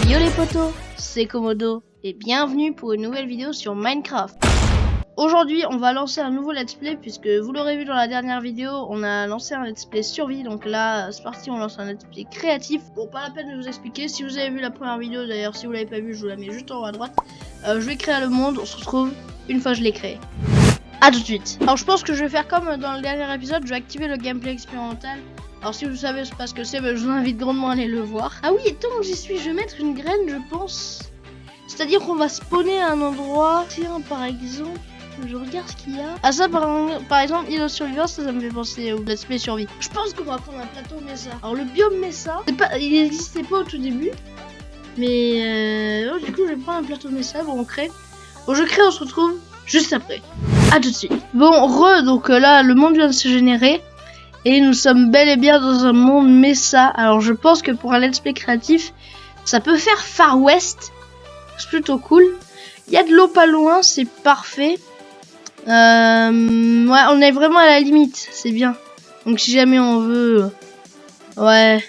Yo les potos, c'est Komodo et bienvenue pour une nouvelle vidéo sur Minecraft. Aujourd'hui on va lancer un nouveau let's play puisque vous l'aurez vu dans la dernière vidéo, on a lancé un let's play survie. Donc là c'est parti, on lance un let's play créatif. Bon, pas la peine de vous expliquer, si vous avez vu la première vidéo, d'ailleurs si vous l'avez pas vu je vous la mets juste en haut à droite. Je vais créer le monde, on se retrouve une fois que je l'ai créé. A tout de suite. Alors je pense que je vais faire comme dans le dernier épisode, je vais activer le gameplay expérimental. Alors si vous savez pas ce que c'est, je vous invite grandement à aller le voir. Ah oui, et tant que j'y suis, je vais mettre une graine, je pense. C'est-à-dire qu'on va spawner à un endroit. Tiens, par exemple, je regarde ce qu'il y a. Ah ça, par exemple, île de survivance, ça me fait penser au let's play survie. Je pense qu'on va prendre un plateau Mesa. Alors le biome Mesa, il n'existait pas au tout début. Mais du coup, je vais prendre un plateau Mesa. Bon, on crée. Bon, je crée, on se retrouve juste après. A tout de suite. Bon, donc là, le monde vient de se générer. Et nous sommes bel et bien dans un monde Mesa. Alors je pense que pour un let's play créatif, ça peut faire Far West. C'est plutôt cool. Il y a de l'eau pas loin, c'est parfait. Ouais, on est vraiment à la limite, c'est bien. Donc si jamais on veut... Ouais.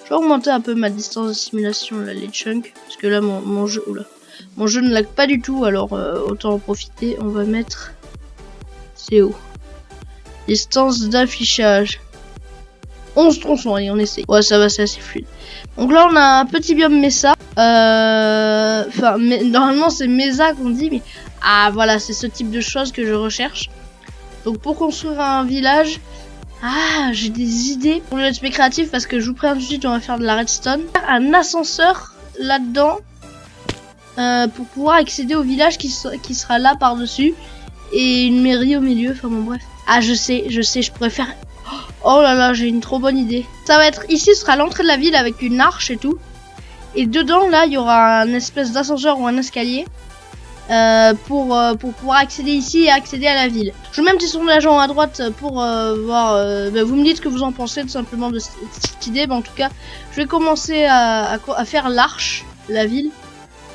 Je vais augmenter un peu ma distance de simulation, là, les chunks. Parce que là, mon jeu... Oula. Mon jeu ne lag pas du tout, alors autant en profiter. On va mettre... C'est où ? Distance d'affichage 11 tronçons, allez on essaye. Ouais ça va, c'est assez fluide. Donc là on a un petit biome Mesa. Enfin normalement c'est Mesa qu'on dit, mais ah voilà, c'est ce type de choses que je recherche. Donc pour construire un village, ah j'ai des idées pour le let's play créatif, parce que je vous préviens tout de suite, on va faire de la redstone. Un ascenseur là-dedans pour pouvoir accéder au village qui sera là par-dessus, et une mairie au milieu, enfin bon bref. Ah je sais, je pourrais faire... Oh là là, j'ai une trop bonne idée. Ça va être ici, ce sera l'entrée de la ville avec une arche et tout. Et dedans là, il y aura un espèce d'ascenseur ou un escalier pour pouvoir accéder ici et accéder à la ville. Je vous mets un petit sondage en haut à droite pour voir... vous me dites ce que vous en pensez tout simplement de cette idée. En tout cas, je vais commencer à faire l'arche, la ville.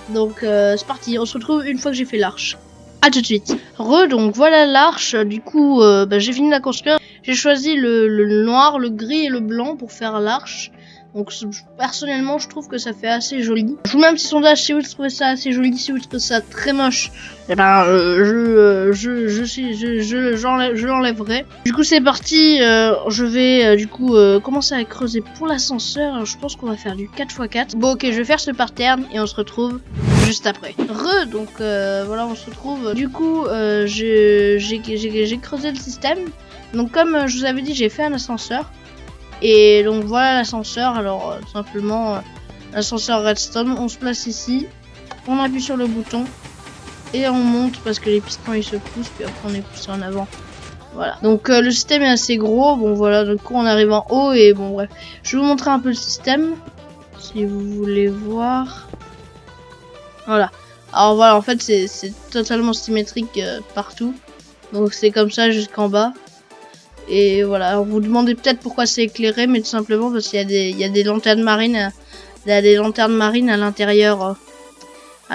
Donc c'est parti, on se retrouve une fois que j'ai fait l'arche. A tout de suite. Donc voilà l'arche. Du coup, j'ai fini de la construire. J'ai choisi le noir, le gris et le blanc pour faire l'arche. Donc personnellement, je trouve que ça fait assez joli. Je vous mets un petit sondage si vous trouvez ça assez joli, si vous trouvez ça très moche. Et ben, je l'enlèverai. Du coup, c'est parti. Je vais du coup commencer à creuser pour l'ascenseur. Je pense qu'on va faire du 4x4. Bon, ok, je vais faire ce pattern et on se retrouve juste après. Donc voilà, on se retrouve. Du coup, j'ai creusé le système. Donc comme je vous avais dit, j'ai fait un ascenseur. Et donc voilà l'ascenseur. Alors simplement l'ascenseur redstone, on se place ici, on appuie sur le bouton et on monte parce que les pistons ils se poussent, puis après on est poussé en avant. Voilà, donc le système est assez gros. Bon voilà, du coup on arrive en haut et bon bref, je vais vous montrer un peu le système si vous voulez voir. Voilà, alors voilà, en fait c'est totalement symétrique partout, donc c'est comme ça jusqu'en bas. Et voilà, alors vous demandez peut-être pourquoi c'est éclairé, mais tout simplement parce qu'il y a des lanternes marines, à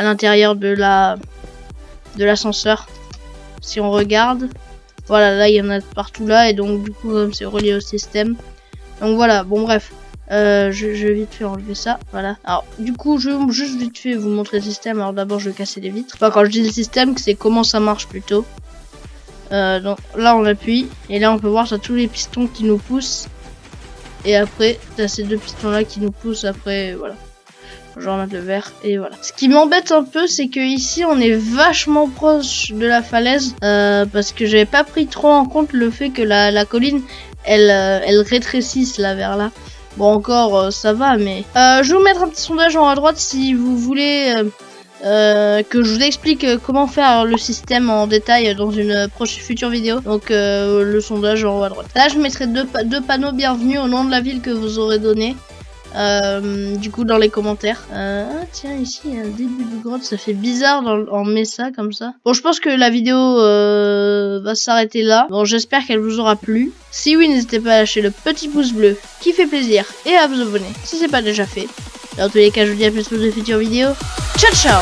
l'intérieur de l'ascenseur. Si on regarde, voilà, là il y en a partout là, et donc du coup comme c'est relié au système. Donc voilà, bon bref, je vais vite fait enlever ça, voilà. Alors du coup je vais juste vite fait vous montrer le système. Alors d'abord je vais casser les vitres. Enfin, quand je dis le système, c'est comment ça marche plutôt. Donc là on appuie et là on peut voir, t'as tous les pistons qui nous poussent, et après t'as ces deux pistons là qui nous poussent. Après voilà, je vais remettre le vert et voilà. Ce qui m'embête un peu, c'est que ici on est vachement proche de la falaise, parce que j'avais pas pris trop en compte le fait que la colline elle rétrécisse là vers là. Bon encore ça va, mais je vais vous mettre un petit sondage en haut à droite si vous voulez que je vous explique comment faire le système en détail dans une future vidéo. Donc le sondage en haut à droite. Là je mettrai deux panneaux bienvenue au nom de la ville que vous aurez donné. Du coup dans les commentaires. Ah tiens, ici il y a un début de grotte, ça fait bizarre en Mesa comme ça. Bon, je pense que la vidéo va s'arrêter là. Bon, j'espère qu'elle vous aura plu. Si oui, n'hésitez pas à lâcher le petit pouce bleu qui fait plaisir et à vous abonner si c'est pas déjà fait. Dans tous les cas, je vous dis à plus pour de futures vidéos. Ciao ciao.